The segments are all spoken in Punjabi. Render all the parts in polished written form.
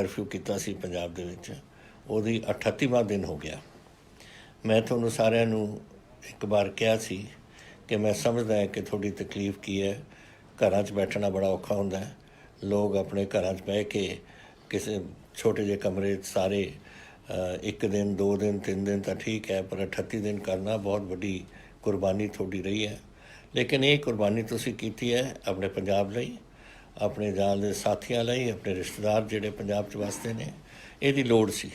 ਕਰਫਿਊ ਕੀਤਾ ਸੀ ਪੰਜਾਬ ਦੇ ਵਿੱਚ, ਉਹਦੀ 38ਵਾਂ ਦਿਨ ਹੋ ਗਿਆ। ਮੈਂ ਤੁਹਾਨੂੰ ਸਾਰਿਆਂ ਨੂੰ ਇੱਕ ਵਾਰ ਕਿਹਾ ਸੀ ਕਿ ਮੈਂ ਸਮਝਦਾ ਹੈ ਕਿ ਤੁਹਾਡੀ ਤਕਲੀਫ ਕੀ ਹੈ। ਘਰਾਂ 'ਚ ਬੈਠਣਾ ਬੜਾ ਔਖਾ ਹੁੰਦਾ ਹੈ। ਲੋਕ ਆਪਣੇ ਘਰਾਂ 'ਚ ਬਹਿ ਕੇ ਕਿਸੇ ਛੋਟੇ ਜਿਹੇ ਕਮਰੇ 'ਚ ਸਾਰੇ 1 ਦਿਨ 2 ਦਿਨ 3 ਦਿਨ ਤਾਂ ਠੀਕ ਹੈ, ਪਰ 38 ਦਿਨ ਕਰਨਾ ਬਹੁਤ ਵੱਡੀ ਕੁਰਬਾਨੀ ਤੁਹਾਡੀ ਰਹੀ ਹੈ। ਲੇਕਿਨ ਇਹ ਕੁਰਬਾਨੀ ਤੁਸੀਂ ਕੀਤੀ ਹੈ ਆਪਣੇ ਪੰਜਾਬ ਲਈ, ਆਪਣੇ ਨਾਲ ਦੇ ਸਾਥੀਆਂ ਲਈ, ਆਪਣੇ ਰਿਸ਼ਤੇਦਾਰ ਜਿਹੜੇ ਪੰਜਾਬ 'ਚ ਵਸਦੇ ਨੇ। ਇਹਦੀ ਲੋੜ ਸੀ।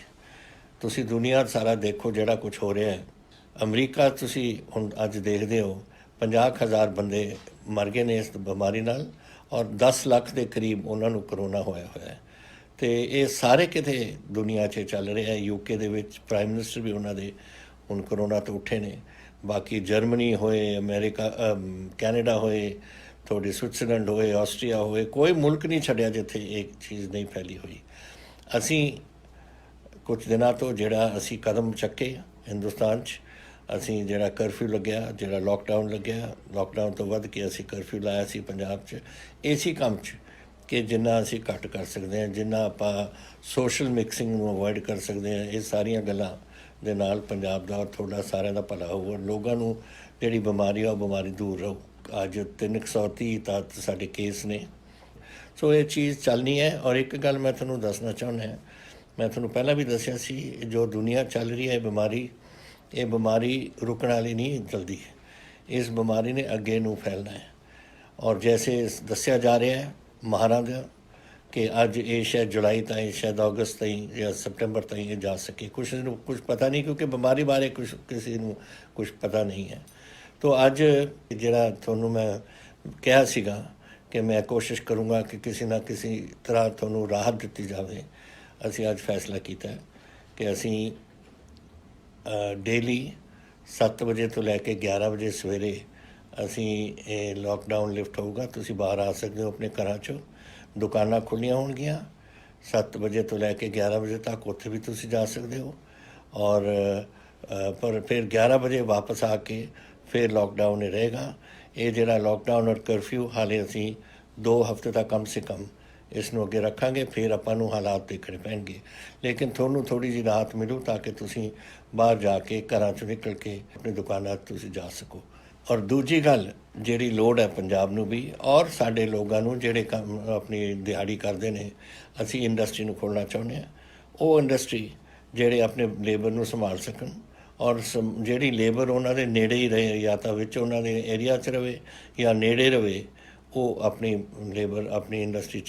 ਤੁਸੀਂ ਦੁਨੀਆ ਸਾਰਾ ਦੇਖੋ ਜਿਹੜਾ ਕੁਝ ਹੋ ਰਿਹਾ ਹੈ। ਅਮਰੀਕਾ ਤੁਸੀਂ ਹੁਣ ਅੱਜ ਦੇਖਦੇ ਹੋ 50,000 ਬੰਦੇ ਮਰ ਗਏ ਨੇ ਇਸ ਬਿਮਾਰੀ ਨਾਲ, ਔਰ 10 ਲੱਖ ਦੇ ਕਰੀਬ ਉਹਨਾਂ ਨੂੰ ਕਰੋਨਾ ਹੋਇਆ ਹੈ। ਅਤੇ ਇਹ ਸਾਰੇ ਕਿਤੇ ਦੁਨੀਆ 'ਚ ਚੱਲ ਰਿਹਾ। UK ਦੇ ਵਿੱਚ ਪ੍ਰਾਈਮ ਮਿਨਿਸਟਰ ਵੀ ਉਹਨਾਂ ਦੇ ਹੁਣ ਕਰੋਨਾ ਤੋਂ ਉੱਠੇ ਨੇ। ਬਾਕੀ ਜਰਮਨੀ ਹੋਏ, ਅਮਰੀਕਾ, ਕੈਨੇਡਾ ਹੋਏ, ਤੁਹਾਡੇ ਸਵਿਟਜ਼ਰਲੈਂਡ ਹੋਏ, ਆਸਟਰੀਆ ਹੋਏ, ਕੋਈ ਮੁਲਕ ਨਹੀਂ ਛੱਡਿਆ ਜਿੱਥੇ ਇਹ ਚੀਜ਼ ਨਹੀਂ ਫੈਲੀ ਹੋਈ। ਅਸੀਂ ਕੁਝ ਦਿਨਾਂ ਤੋਂ ਜਿਹੜਾ ਅਸੀਂ ਕਦਮ ਚੱਕੇ ਹਿੰਦੁਸਤਾਨ 'ਚ, ਅਸੀਂ ਜਿਹੜਾ ਕਰਫਿਊ ਲੱਗਿਆ, ਜਿਹੜਾ ਲੋਕਡਾਊਨ ਲੱਗਿਆ, ਲੋਕਡਾਊਨ ਤੋਂ ਵੱਧ ਕੇ ਅਸੀਂ ਕਰਫਿਊ ਲਾਇਆ ਸੀ ਪੰਜਾਬ 'ਚ, ਇਸੇ ਕੰਮ 'ਚ ਕਿ ਜਿੰਨਾ ਅਸੀਂ ਘੱਟ ਕਰ ਸਕਦੇ ਹਾਂ, ਜਿੰਨਾ ਆਪਾਂ ਸੋਸ਼ਲ ਮਿਕਸਿੰਗ ਨੂੰ ਅਵੋਇਡ ਕਰ ਸਕਦੇ ਹਾਂ। ਇਹ ਸਾਰੀਆਂ ਗੱਲਾਂ ਦੇ ਨਾਲ ਪੰਜਾਬ ਦਾ ਤੁਹਾਡਾ ਸਾਰਿਆਂ ਦਾ ਭਲਾ ਹੋਊ। ਲੋਕਾਂ ਨੂੰ ਜਿਹੜੀ ਬਿਮਾਰੀ ਆ ਉਹ ਬਿਮਾਰੀ ਦੂਰ ਰਹੂ। ਅੱਜ 330 ਤਾਂ ਸਾਡੇ ਕੇਸ ਨੇ। ਸੋ ਇਹ ਚੀਜ਼ ਚੱਲਣੀ ਹੈ। ਔਰ ਇੱਕ ਗੱਲ ਮੈਂ ਤੁਹਾਨੂੰ ਦੱਸਣਾ ਚਾਹੁੰਦਾ, ਮੈਂ ਤੁਹਾਨੂੰ ਪਹਿਲਾਂ ਵੀ ਦੱਸਿਆ ਸੀ, ਜੋ ਦੁਨੀਆ ਚੱਲ ਰਹੀ ਹੈ ਇਹ ਬਿਮਾਰੀ ਰੁਕਣ ਵਾਲੀ ਨਹੀਂ ਜਲਦੀ। ਇਸ ਬਿਮਾਰੀ ਨੇ ਅੱਗੇ ਨੂੰ ਫੈਲਣਾ ਹੈ। ਔਰ ਜੈਸੇ ਦੱਸਿਆ ਜਾ ਰਿਹਾ ਹੈ ਮਾਹਰਾਂ ਦਾ ਕਿ ਅੱਜ ਇਹ ਸ਼ਾਇਦ ਜੁਲਾਈ ਤਾਈਂ, ਸ਼ਾਇਦ ਅਗਸਤ ਤਾਈਂ ਜਾਂ ਸਤੰਬਰ ਤਾਈਂ ਇਹ ਜਾ ਸਕੇ। ਕੁਛ ਨੂੰ ਕੁਛ ਪਤਾ ਨਹੀਂ, ਕਿਉਂਕਿ ਬਿਮਾਰੀ ਬਾਰੇ ਕਿਸੇ ਨੂੰ ਕੁਛ ਪਤਾ ਨਹੀਂ ਹੈ। ਤੋ ਅੱਜ ਜਿਹੜਾ ਤੁਹਾਨੂੰ ਮੈਂ ਕਿਹਾ ਸੀਗਾ ਕਿ ਮੈਂ ਕੋਸ਼ਿਸ਼ ਕਰੂੰਗਾ ਕਿ ਕਿਸੇ ਨਾ ਕਿਸੇ ਤਰ੍ਹਾਂ ਤੁਹਾਨੂੰ ਰਾਹਤ ਦਿੱਤੀ ਜਾਵੇ। ਅਸੀਂ ਅੱਜ ਫੈਸਲਾ ਕੀਤਾ ਕਿ ਅਸੀਂ ਡੇਲੀ 7 ਵਜੇ ਤੋਂ ਲੈ ਕੇ 11 ਵਜੇ ਸਵੇਰੇ ਅਸੀਂ ਇਹ ਲੋਕਡਾਊਨ ਲਿਫਟ ਹੋਊਗਾ। ਤੁਸੀਂ ਬਾਹਰ ਆ ਸਕਦੇ ਹੋ ਆਪਣੇ ਘਰਾਂ 'ਚੋਂ। ਦੁਕਾਨਾਂ ਖੁੱਲ੍ਹੀਆਂ ਹੋਣਗੀਆਂ 7 ਵਜੇ ਤੋਂ ਲੈ ਕੇ 11 ਵਜੇ ਤੱਕ, ਉੱਥੇ ਵੀ ਤੁਸੀਂ ਜਾ ਸਕਦੇ ਹੋ। ਔਰ ਪਰ ਫਿਰ 11 ਵਜੇ ਵਾਪਸ ਆ ਕੇ ਫਿਰ ਲੋਕਡਾਊਨ ਹੀ ਰਹੇਗਾ। ਇਹ ਜਿਹੜਾ ਲੋਕਡਾਊਨ ਔਰ ਕਰਫਿਊ ਹਾਲੇ ਅਸੀਂ 2 ਹਫ਼ਤੇ ਤੱਕ ਕਮ ਸੇ ਕਮ ਇਸ ਨੂੰ ਅੱਗੇ ਰੱਖਾਂਗੇ। ਫਿਰ ਆਪਾਂ ਨੂੰ ਹਾਲਾਤ ਦੇਖਣੇ ਪੈਣਗੇ, ਲੇਕਿਨ ਤੁਹਾਨੂੰ ਥੋੜ੍ਹੀ ਜਿਹੀ ਰਾਹਤ ਮਿਲੂ ਤਾਂ ਕਿ ਤੁਸੀਂ ਬਾਹਰ ਜਾ ਕੇ ਘਰਾਂ 'ਚੋਂ ਨਿਕਲ ਕੇ ਆਪਣੀ ਦੁਕਾਨਾਂ 'ਤੇ ਤੁਸੀਂ ਜਾ ਸਕੋ। ਔਰ ਦੂਜੀ ਗੱਲ ਜਿਹੜੀ ਲੋੜ ਹੈ ਪੰਜਾਬ ਨੂੰ ਵੀ ਔਰ ਸਾਡੇ ਲੋਕਾਂ ਨੂੰ ਜਿਹੜੇ ਕੰਮ ਆਪਣੀ ਦਿਹਾੜੀ ਕਰਦੇ ਨੇ, ਅਸੀਂ ਇੰਡਸਟਰੀ ਨੂੰ ਖੋਲ੍ਹਣਾ ਚਾਹੁੰਦੇ ਹਾਂ। ਉਹ ਇੰਡਸਟਰੀ ਜਿਹੜੇ ਆਪਣੇ ਲੇਬਰ ਨੂੰ ਸੰਭਾਲ ਸਕਣ, ਔਰ ਜਿਹੜੀ ਲੇਬਰ ਉਹਨਾਂ ਦੇ ਨੇੜੇ ਹੀ ਰਹੇ, ਜਾਂ ਤਾਂ ਵਿੱਚ ਉਹਨਾਂ ਦੇ ਏਰੀਆ 'ਚ ਰਹੇ ਜਾਂ ਨੇੜੇ ਰਹੇ, ਉਹ ਆਪਣੀ ਲੇਬਰ ਆਪਣੀ ਇੰਡਸਟਰੀ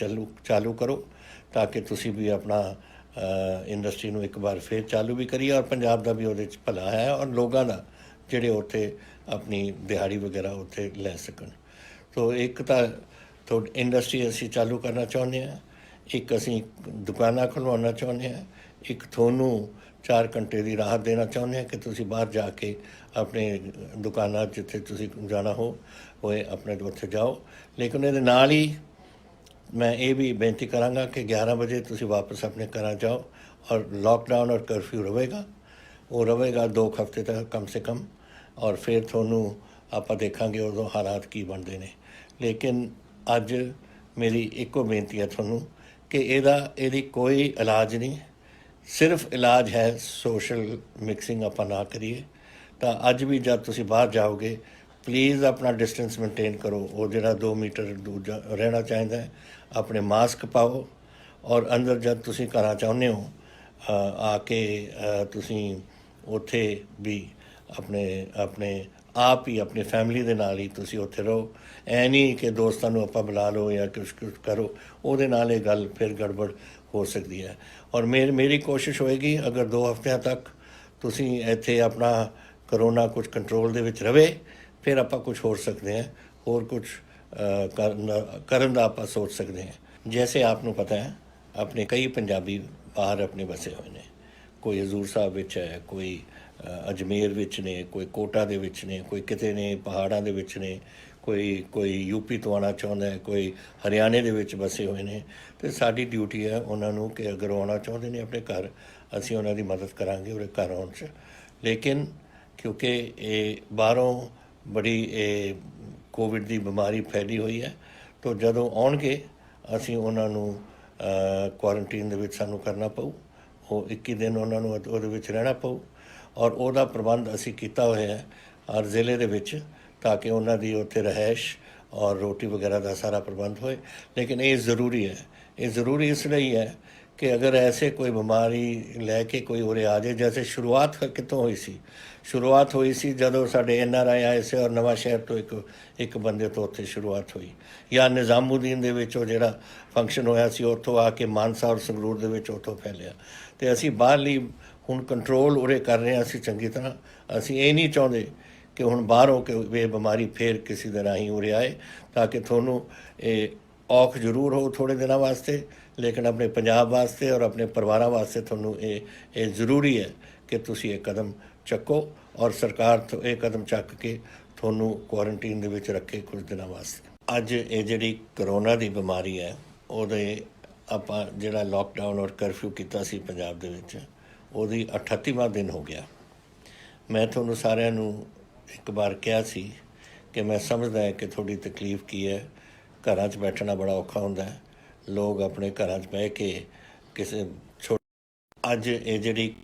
ਚਾਲੂ ਕਰੋ ਤਾਂ ਕਿ ਤੁਸੀਂ ਵੀ ਆਪਣਾ ਇੰਡਸਟਰੀ ਨੂੰ ਇੱਕ ਵਾਰ ਫਿਰ ਚਾਲੂ ਵੀ ਕਰੀਏ। ਔਰ ਪੰਜਾਬ ਦਾ ਵੀ ਉਹਦੇ 'ਚ ਭਲਾ ਹੈ, ਔਰ ਲੋਕਾਂ ਦਾ ਜਿਹੜੇ ਉੱਥੇ ਆਪਣੀ ਦਿਹਾੜੀ ਵਗੈਰਾ ਉੱਥੇ ਲੈ ਸਕਣ। ਸੋ ਇੱਕ ਤਾਂ ਇੰਡਸਟਰੀ ਅਸੀਂ ਚਾਲੂ ਕਰਨਾ ਚਾਹੁੰਦੇ ਹਾਂ, ਇੱਕ ਅਸੀਂ ਦੁਕਾਨਾਂ ਖੁਲਵਾਉਣਾ ਚਾਹੁੰਦੇ ਹਾਂ, ਇੱਕ ਤੁਹਾਨੂੰ 4 ਘੰਟੇ ਦੀ ਰਾਹਤ ਦੇਣਾ ਚਾਹੁੰਦੇ ਹਾਂ ਕਿ ਤੁਸੀਂ ਬਾਹਰ ਜਾ ਕੇ ਆਪਣੇ ਦੁਕਾਨਾਂ ਜਿੱਥੇ ਤੁਸੀਂ ਜਾਣਾ ਹੋਏ ਆਪਣੇ ਉੱਥੇ ਜਾਓ। ਲੇਕਿਨ ਇਹਦੇ ਨਾਲ ਹੀ ਮੈਂ ਇਹ ਵੀ ਬੇਨਤੀ ਕਰਾਂਗਾ ਕਿ 11 ਵਜੇ ਤੁਸੀਂ ਵਾਪਸ ਆਪਣੇ ਘਰਾਂ ਜਾਓ। ਔਰ ਲੋਕਡਾਊਨ ਔਰ ਕਰਫਿਊ ਰਹੇਗਾ, ਉਹ ਰਹੇਗਾ 2 ਹਫ਼ਤੇ ਤੱਕ ਕਮ ਸੇ ਕਮ। ਔਰ ਫਿਰ ਤੁਹਾਨੂੰ ਆਪਾਂ ਦੇਖਾਂਗੇ ਉਦੋਂ ਹਾਲਾਤ ਕੀ ਬਣਦੇ ਨੇ। ਲੇਕਿਨ ਅੱਜ ਮੇਰੀ ਇੱਕੋ ਬੇਨਤੀ ਹੈ ਤੁਹਾਨੂੰ ਕਿ ਇਹਦੀ ਕੋਈ ਇਲਾਜ ਨਹੀਂ, ਸਿਰਫ ਇਲਾਜ ਹੈ ਸੋਸ਼ਲ ਮਿਕਸਿੰਗ ਆਪਾਂ ਨਾ ਕਰੀਏ। ਤਾਂ ਅੱਜ ਵੀ ਜਦ ਤੁਸੀਂ ਬਾਹਰ ਜਾਓਗੇ ਪਲੀਜ਼ ਆਪਣਾ ਡਿਸਟੈਂਸ ਮੇਨਟੇਨ ਕਰੋ। ਉਹ ਜਿਹੜਾ 2 ਮੀਟਰ ਦੂਜਾ ਰਹਿਣਾ ਚਾਹੀਦਾ ਹੈ। ਆਪਣੇ ਮਾਸਕ ਪਾਓ। ਔਰ ਅੰਦਰ ਜਦ ਤੁਸੀਂ ਘਰਾਂ ਚਾਹੁੰਦੇ ਹੋ ਆ ਕੇ ਤੁਸੀਂ ਉੱਥੇ ਵੀ ਆਪਣੇ ਆਪ ਹੀ ਆਪਣੀ ਫੈਮਿਲੀ ਦੇ ਨਾਲ ਹੀ ਤੁਸੀਂ ਉੱਥੇ ਰਹੋ। ਐ ਨਹੀਂ ਕਿ ਦੋਸਤਾਂ ਨੂੰ ਆਪਾਂ ਬੁਲਾ ਲਓ ਜਾਂ ਕੁਛ ਕਰੋ, ਉਹਦੇ ਨਾਲ ਇਹ ਗੱਲ ਫਿਰ ਗੜਬੜ ਹੋ ਸਕਦੀ ਹੈ। ਔਰ ਮੇਰੀ ਕੋਸ਼ਿਸ਼ ਹੋਏਗੀ ਅਗਰ 2 ਹਫ਼ਤਿਆਂ ਤੱਕ ਤੁਸੀਂ ਇੱਥੇ ਆਪਣਾ ਕਰੋਨਾ ਕੁਝ ਕੰਟਰੋਲ ਦੇ ਵਿੱਚ ਰਵੇ, ਫਿਰ ਆਪਾਂ ਕੁਝ ਹੋਰ ਸਕਦੇ ਹਾਂ, ਹੋਰ ਕੁਝ ਕਰਨ ਦਾ ਆਪਾਂ ਸੋਚ ਸਕਦੇ ਹਾਂ। ਜੈਸੇ ਆਪ ਨੂੰ ਪਤਾ ਹੈ ਆਪਣੇ ਕਈ ਪੰਜਾਬੀ ਬਾਹਰ ਆਪਣੇ ਵਸੇ ਹੋਏ ਨੇ। ਕੋਈ ਹਜ਼ੂਰ ਸਾਹਿਬ ਵਿੱਚ ਹੈ, ਕੋਈ ਅਜਮੇਰ ਵਿੱਚ ਨੇ, ਕੋਈ ਕੋਟਾ ਦੇ ਵਿੱਚ ਨੇ, ਕੋਈ ਕਿਤੇ ਨੇ ਪਹਾੜਾਂ ਦੇ ਵਿੱਚ ਨੇ, ਕੋਈ UP ਤੋਂ ਆਉਣਾ ਚਾਹੁੰਦਾ ਹੈ, ਕੋਈ ਹਰਿਆਣੇ ਦੇ ਵਿੱਚ ਵਸੇ ਹੋਏ ਨੇ। ਅਤੇ ਸਾਡੀ ਡਿਊਟੀ ਹੈ ਉਹਨਾਂ ਨੂੰ ਕਿ ਅਗਰ ਆਉਣਾ ਚਾਹੁੰਦੇ ਨੇ ਆਪਣੇ ਘਰ, ਅਸੀਂ ਉਹਨਾਂ ਦੀ ਮਦਦ ਕਰਾਂਗੇ ਉਹਦੇ ਘਰ ਆਉਣ 'ਚ। ਲੇਕਿਨ ਕਿਉਂਕਿ ਇਹ ਬਾਹਰੋਂ ਬੜੀ ਇਹ ਕੋਵਿਡ ਦੀ ਬਿਮਾਰੀ ਫੈਲੀ ਹੋਈ ਹੈ, ਤਾਂ ਜਦੋਂ ਆਉਣਗੇ ਅਸੀਂ ਉਹਨਾਂ ਨੂੰ ਕੁਆਰੰਟੀਨ ਦੇ ਵਿੱਚ ਸਾਨੂੰ ਕਰਨਾ ਪਊ। ਉਹ 21 ਦਿਨ ਉਹਨਾਂ ਨੂੰ ਉਹਦੇ ਵਿੱਚ ਰਹਿਣਾ ਪਊ ਔਰ ਉਹਦਾ ਪ੍ਰਬੰਧ ਅਸੀਂ ਕੀਤਾ ਹੋਇਆ ਹੈ ਹਰ ਜ਼ਿਲ੍ਹੇ ਦੇ ਵਿੱਚ, ਤਾਂ ਕਿ ਉਹਨਾਂ ਦੀ ਉੱਥੇ ਰਿਹਾਇਸ਼ ਔਰ ਰੋਟੀ ਵਗੈरह ਦਾ ਸਾਰਾ ਪ੍ਰਬੰਧ ਹੋਏ। ਲੇਕਿਨ ਇਹ ਜ਼ਰੂਰੀ ਹੈ, ਇਹ ਜ਼ਰੂਰੀ ਇਸ ਲਈ ਹੈ ਕਿ ਅਗਰ ਐਸੇ ਕੋਈ ਬਿਮਾਰੀ ਲੈ ਕੇ ਕੋਈ ਉਰੇ ਆ ਜਾਏ, ਜੈਸੇ ਸ਼ੁਰੂਆਤ ਕਿੱਥੋਂ ਹੋਈ ਸੀ? ਸ਼ੁਰੂਆਤ ਹੋਈ ਸੀ ਜਦੋਂ ਸਾਡੇ NRI ਆਏ ਸੀ ਔਰ ਨਵਾਂ ਸ਼ਹਿਰ ਤੋਂ ਇੱਕ ਬੰਦੇ ਤੋਂ ਉੱਥੇ ਸ਼ੁਰੂਆਤ ਹੋਈ, ਜਾਂ ਨਿਜ਼ਾਮੂਦੀਨ ਦੇ ਵਿੱਚ ਉਹ ਜਿਹੜਾ ਫੰਕਸ਼ਨ ਹੋਇਆ ਸੀ ਉੱਥੋਂ ਆ ਕੇ ਮਾਨਸਾ ਔਰ ਸੰਗਰੂਰ ਦੇ ਵਿੱਚ ਉੱਥੋਂ ਫੈਲਿਆ। ਅਤੇ ਅਸੀਂ ਬਾਹਰਲੀ ਹੁਣ ਕੰਟਰੋਲ ਉਰੇ ਕਰ ਰਹੇ ਹਾਂ ਅਸੀਂ ਚੰਗੀ ਤਰ੍ਹਾਂ। ਅਸੀਂ ਇਹ ਨਹੀਂ ਚਾਹੁੰਦੇ ਕਿ ਹੁਣ ਬਾਹਰੋਂ ਕਿ ਇਹ ਬਿਮਾਰੀ ਫੇਰ ਕਿਸੇ ਦੇ ਰਾਹੀਂ ਉਰੇ ਆਏ, ਤਾਂ ਕਿ ਤੁਹਾਨੂੰ ਇਹ ਔਖ ਜ਼ਰੂਰ ਹੋ ਥੋੜ੍ਹੇ ਦਿਨਾਂ ਵਾਸਤੇ, ਲੇਕਿਨ ਆਪਣੇ ਪੰਜਾਬ ਵਾਸਤੇ ਔਰ ਆਪਣੇ ਪਰਿਵਾਰਾਂ ਵਾਸਤੇ ਤੁਹਾਨੂੰ ਇਹ ਜ਼ਰੂਰੀ ਹੈ ਕਿ ਤੁਸੀਂ ਇਹ ਕਦਮ ਚੱਕੋ ਔਰ ਸਰਕਾਰ ਤੋਂ ਇਹ ਕਦਮ ਚੱਕ ਕੇ ਤੁਹਾਨੂੰ ਕੁਆਰੰਟੀਨ ਦੇ ਵਿੱਚ ਰੱਖੇ ਕੁਝ ਦਿਨਾਂ ਵਾਸਤੇ। ਅੱਜ ਇਹ ਜਿਹੜੀ ਕਰੋਨਾ ਦੀ ਬਿਮਾਰੀ ਹੈ, ਉਹਦੇ ਆਪਾਂ ਜਿਹੜਾ ਲੋਕਡਾਊਨ ਔਰ ਕਰਫਿਊ ਕੀਤਾ ਸੀ ਪੰਜਾਬ ਦੇ ਵਿੱਚ, ਉਹਦੀ 38ਵਾਂ ਦਿਨ ਹੋ ਗਿਆ। ਮੈਂ ਤੁਹਾਨੂੰ ਸਾਰਿਆਂ ਨੂੰ ਇੱਕ ਵਾਰ ਕਿਹਾ ਸੀ ਕਿ ਮੈਂ ਸਮਝਦਾ ਹੈ ਕਿ ਤੁਹਾਡੀ ਤਕਲੀਫ ਕੀ ਹੈ। ਘਰਾਂ 'ਚ ਬੈਠਣਾ ਬੜਾ ਔਖਾ ਹੁੰਦਾ ਹੈ, ਲੋਕ ਆਪਣੇ ਘਰਾਂ 'ਚ ਬਹਿ ਕੇ ਕਿਸੇ ਅੱਜ ਇਹ ਜਿਹੜੀ